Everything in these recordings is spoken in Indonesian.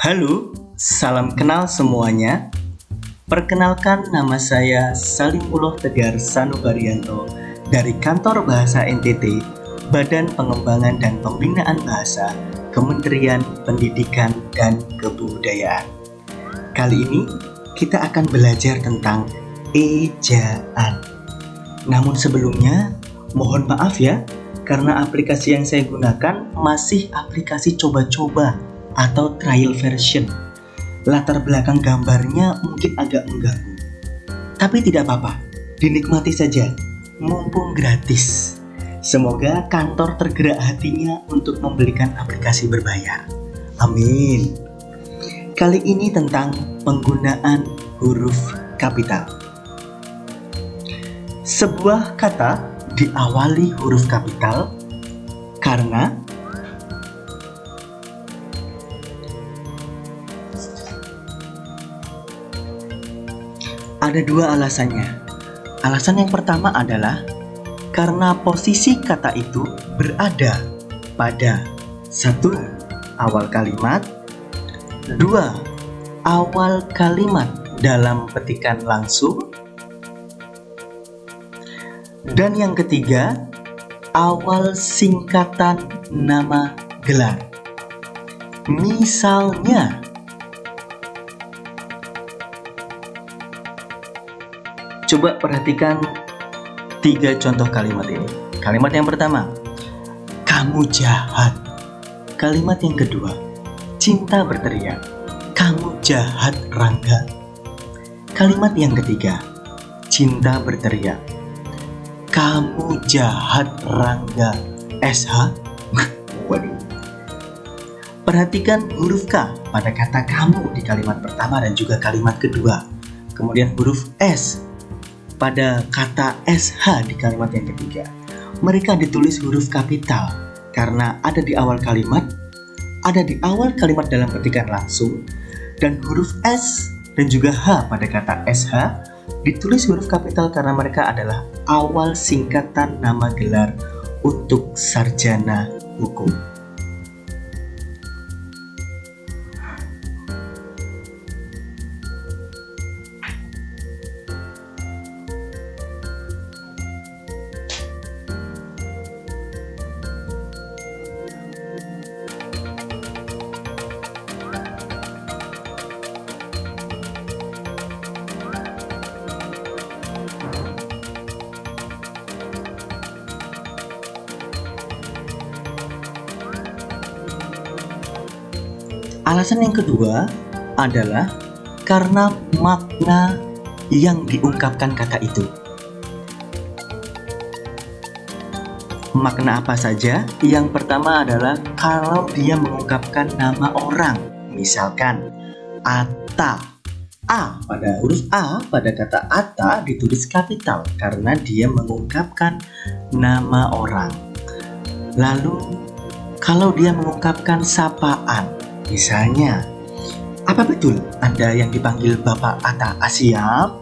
Halo, salam kenal semuanya. Perkenalkan, nama saya Salimullah Tegar Sanubarianto dari Kantor Bahasa NTT, Badan Pengembangan dan Pembinaan Bahasa, Kementerian Pendidikan dan Kebudayaan. Kali ini kita akan belajar tentang ejaan. Namun sebelumnya, mohon maaf ya, karena aplikasi yang saya gunakan masih aplikasi coba-coba atau trial version. Latar belakang gambarnya mungkin agak mengganggu. Tapi tidak apa-apa, dinikmati saja, mumpung gratis. Semoga kantor tergerak hatinya untuk membelikan aplikasi berbayar. Amin. Kali ini tentang penggunaan huruf kapital. Sebuah kata diawali huruf kapital karena ada dua alasannya. Alasan yang pertama adalah karena posisi kata itu berada pada 1. Awal kalimat, 2. Awal kalimat dalam petikan langsung, dan yang ketiga, awal singkatan nama gelar. Misalnya, coba perhatikan 3 contoh kalimat ini. Kalimat yang pertama, kamu jahat. Kalimat yang kedua, cinta berteriak, kamu jahat Rangga. Kalimat yang ketiga, cinta berteriak, kamu jahat Rangga SH. Waduh. Perhatikan huruf K pada kata kamu di kalimat pertama dan juga kalimat kedua. Kemudian huruf S pada kata SH di kalimat yang ketiga. Mereka ditulis huruf kapital karena ada di awal kalimat, ada di awal kalimat dalam petikan langsung, dan huruf S dan juga H pada kata SH ditulis huruf kapital karena mereka adalah awal singkatan nama gelar untuk sarjana hukum. Alasan yang kedua adalah karena makna yang diungkapkan kata itu. Makna apa saja? Yang pertama adalah kalau dia mengungkapkan nama orang. Misalkan Atta. Pada huruf A pada kata Atta ditulis kapital karena dia mengungkapkan nama orang. Lalu kalau dia mengungkapkan sapaan, misalnya, apa betul Anda yang dipanggil Bapak Atta Asyap?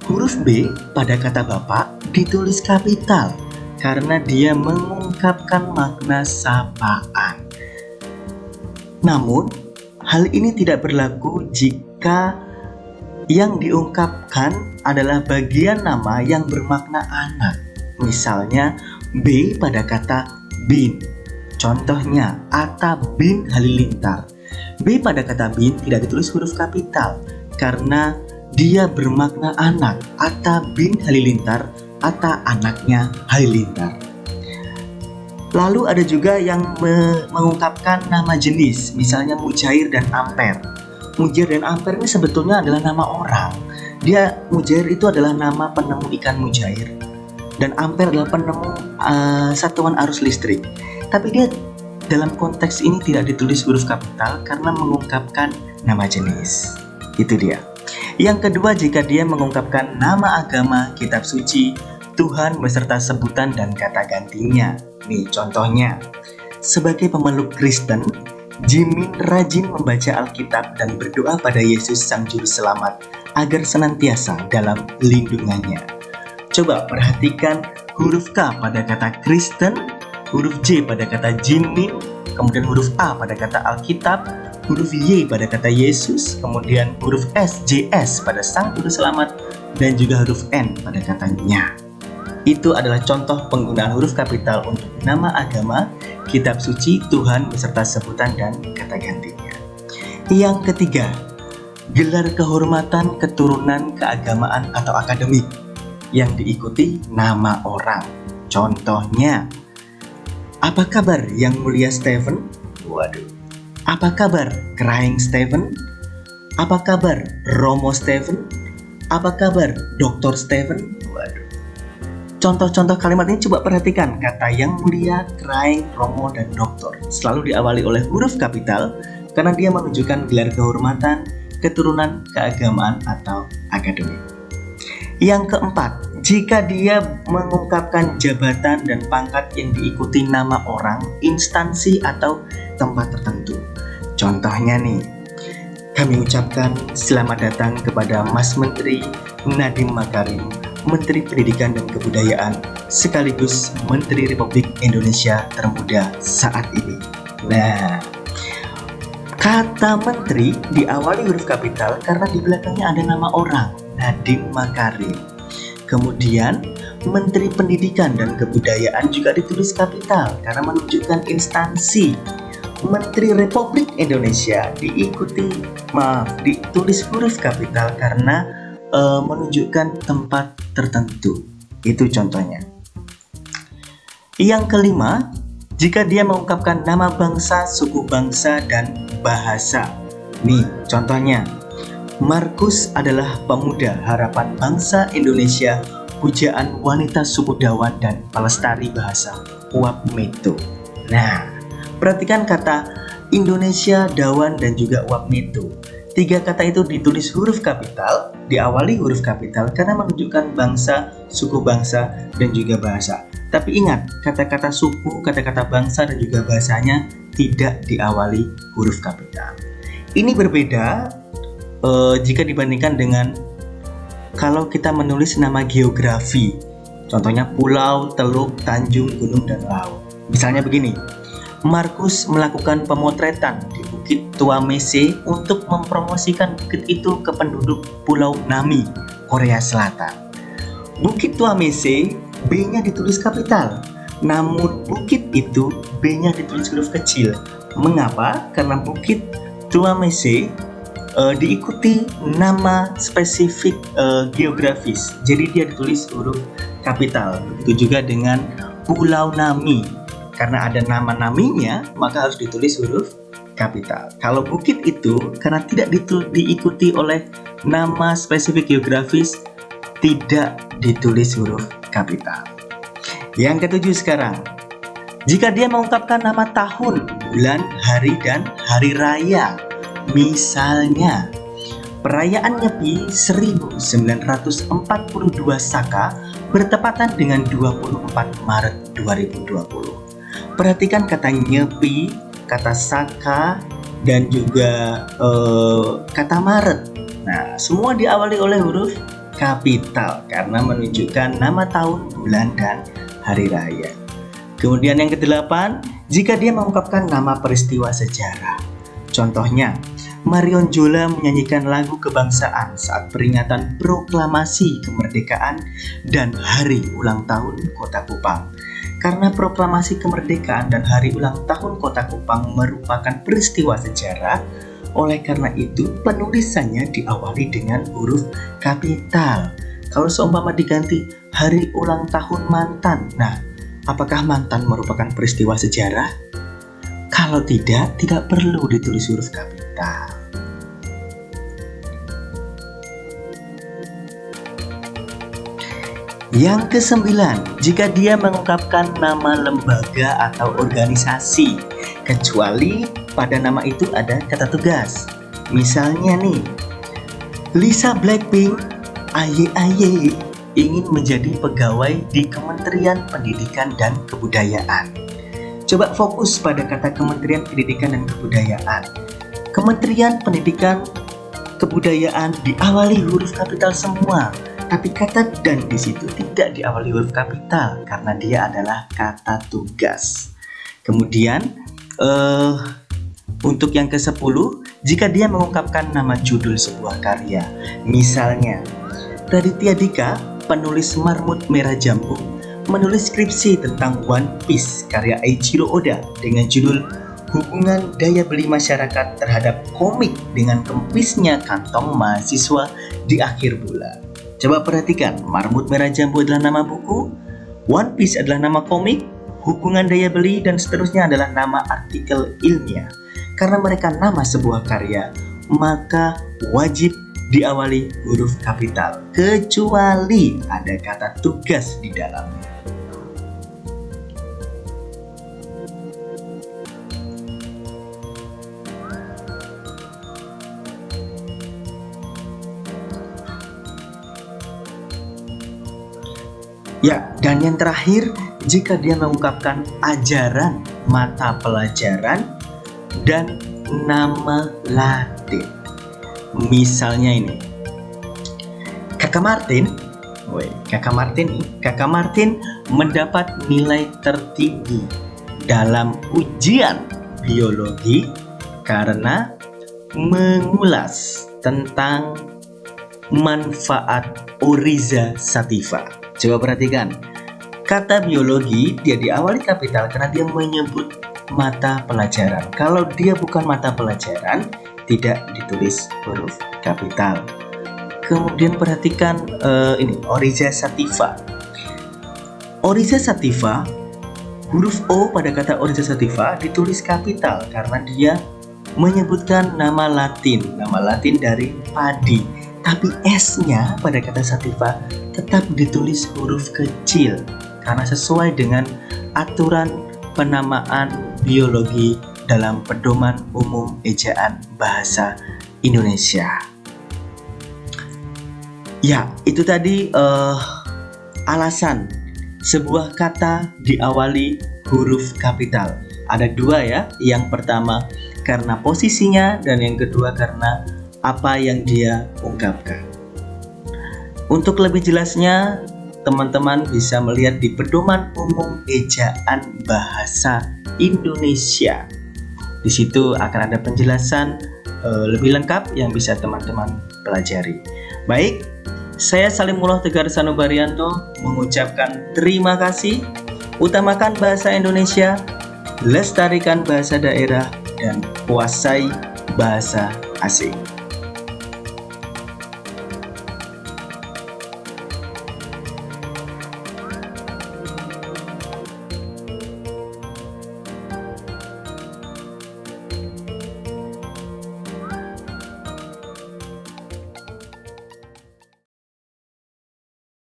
Huruf B pada kata Bapak ditulis kapital karena dia mengungkapkan makna sapaan. Namun, hal ini tidak berlaku jika yang diungkapkan adalah bagian nama yang bermakna anak. Misalnya, B pada kata bin. Contohnya, Atta bin Halilintar. B pada kata bin tidak ditulis huruf kapital karena dia bermakna anak. Atta bin Halilintar, Atta anaknya Halilintar. Lalu ada juga yang mengungkapkan nama jenis, misalnya Mujair dan Ampere. Mujair dan Ampere ini sebetulnya adalah nama orang. Mujair itu adalah nama penemu ikan mujair, dan Ampere adalah penemu satuan arus listrik. Tapi dia dalam konteks ini tidak ditulis huruf kapital karena mengungkapkan nama jenis. Itu dia. Yang kedua, jika dia mengungkapkan nama agama, kitab suci, Tuhan beserta sebutan dan kata gantinya. Nih contohnya, sebagai pemeluk Kristen, Jimin rajin membaca Alkitab dan berdoa pada Yesus Sang Juru Selamat agar senantiasa dalam lindungannya. Coba perhatikan huruf K pada kata Kristen, huruf J pada kata Jimin, kemudian huruf A pada kata Alkitab, huruf Y pada kata Yesus, kemudian huruf S, JS pada Sang Juru Selamat, dan juga huruf N pada katanya. Itu adalah contoh penggunaan huruf kapital untuk nama agama, kitab suci, Tuhan beserta sebutan dan kata gantinya. Yang ketiga, gelar kehormatan, keturunan, keagamaan atau akademik yang diikuti nama orang. Contohnya, apa kabar Yang Mulia Stephen? Waduh. Apa kabar Kraing Stephen? Apa kabar Romo Stephen? Apa kabar Dr. Stephen? Waduh. Contoh-contoh kalimat ini coba perhatikan. Kata Yang Mulia, Kraing, Romo, dan Doktor selalu diawali oleh huruf kapital karena dia menunjukkan gelar kehormatan, keturunan, keagamaan, atau akademik. Yang keempat, jika dia mengungkapkan jabatan dan pangkat yang diikuti nama orang, instansi, atau tempat tertentu. Contohnya nih, kami ucapkan selamat datang kepada Mas Menteri Nadiem Makarim, Menteri Pendidikan dan Kebudayaan, sekaligus Menteri Republik Indonesia termuda saat ini. Nah, kata menteri diawali huruf kapital karena di belakangnya ada nama orang, Nadiem Makarim. Kemudian, Menteri Pendidikan dan Kebudayaan juga ditulis kapital karena menunjukkan instansi. Menteri Republik Indonesia ditulis huruf kapital karena menunjukkan tempat tertentu. Itu contohnya. Yang kelima, jika dia mengungkapkan nama bangsa, suku bangsa, dan bahasa. Nih, contohnya. Markus adalah pemuda harapan bangsa Indonesia, pujaan wanita suku Dawan dan pelestari bahasa Uap Meto. Nah, perhatikan kata Indonesia, Dawan, dan juga Uap Meto. Tiga kata itu ditulis huruf kapital, diawali huruf kapital karena menunjukkan bangsa, suku bangsa, dan juga bahasa. Tapi ingat, kata-kata suku, kata-kata bangsa, dan juga bahasanya tidak diawali huruf kapital. Ini berbeda jika dibandingkan dengan kalau kita menulis nama geografi. Contohnya pulau, teluk, tanjung, gunung, dan laut. Misalnya begini, Markus melakukan pemotretan di Bukit Tuamese untuk mempromosikan bukit itu ke penduduk Pulau Nami, Korea Selatan. Bukit Tuamese, B-nya ditulis kapital, namun bukit itu B-nya ditulis huruf kecil. Mengapa? Karena Bukit Tuamese diikuti nama spesifik geografis, jadi dia ditulis huruf kapital. Begitu juga dengan Pulau Nami, karena ada nama naminya maka harus ditulis huruf kapital. Kalau bukit itu karena tidak diikuti oleh nama spesifik geografis, tidak ditulis huruf kapital. Yang ketujuh sekarang, jika dia mengungkapkan nama tahun, bulan, hari, dan hari raya. Misalnya, perayaan Nyepi 1942 Saka bertepatan dengan 24 Maret 2020. Perhatikan kata Nyepi, kata Saka, dan juga kata Maret. Nah, semua diawali oleh huruf kapital karena menunjukkan nama tahun, bulan, dan hari raya. Kemudian yang kedelapan, jika dia mengungkapkan nama peristiwa sejarah. Contohnya, Marion Jola menyanyikan lagu kebangsaan saat peringatan proklamasi kemerdekaan dan hari ulang tahun Kota Kupang. Karena proklamasi kemerdekaan dan hari ulang tahun Kota Kupang merupakan peristiwa sejarah, oleh karena itu penulisannya diawali dengan huruf kapital. Kalau seumpama diganti hari ulang tahun mantan, nah, apakah mantan merupakan peristiwa sejarah? Kalau tidak perlu ditulis huruf kapital. Yang kesembilan, jika dia mengungkapkan nama lembaga atau organisasi, kecuali pada nama itu ada kata tugas. Misalnya nih, Lisa Blackpink, aye ingin menjadi pegawai di Kementerian Pendidikan dan Kebudayaan. Coba fokus pada kata Kementerian Pendidikan dan Kebudayaan. Kementerian Pendidikan Kebudayaan diawali huruf kapital semua. Tapi kata dan di situ tidak diawali huruf kapital karena dia adalah kata tugas. Kemudian Untuk yang ke-10, jika dia mengungkapkan nama judul sebuah karya. Misalnya, Raditya Dika, penulis Marmut Merah Jambu, menulis skripsi tentang One Piece karya Eiichiro Oda dengan judul Hubungan Daya Beli Masyarakat Terhadap Komik dengan Kempisnya Kantong Mahasiswa di Akhir Bulan. Coba perhatikan, Marmut Merah Jambu adalah nama buku, One Piece adalah nama komik, Hubungan Daya Beli dan seterusnya adalah nama artikel ilmiah. Karena mereka nama sebuah karya, maka wajib diawali huruf kapital, kecuali ada kata tugas di dalamnya. Ya, dan yang terakhir, jika dia mengungkapkan ajaran, mata pelajaran, dan nama Latin. Misalnya ini, Kakak Martin mendapat nilai tertinggi dalam ujian biologi karena mengulas tentang manfaat Oryza sativa. Coba perhatikan, kata biologi dia diawali kapital karena dia menyebut mata pelajaran. Kalau dia bukan mata pelajaran, tidak ditulis huruf kapital. Kemudian perhatikan ini, Oryza sativa. Oryza sativa, huruf O pada kata Oryza sativa ditulis kapital karena dia menyebutkan nama Latin dari padi. Tapi S-nya pada kata sativa tetap ditulis huruf kecil karena sesuai dengan aturan penamaan biologi dalam Pedoman Umum Ejaan Bahasa Indonesia. Ya, itu tadi alasan sebuah kata diawali huruf kapital. Ada dua ya, yang pertama karena posisinya dan yang kedua karena apa yang dia ungkapkan. Untuk lebih jelasnya, teman-teman bisa melihat di Pedoman Umum Ejaan Bahasa Indonesia. Di situ akan ada penjelasan lebih lengkap yang bisa teman-teman pelajari. Baik, saya Salimullah Tegar Sanubarianto mengucapkan terima kasih. Utamakan bahasa Indonesia, lestarikan bahasa daerah, dan kuasai bahasa asing.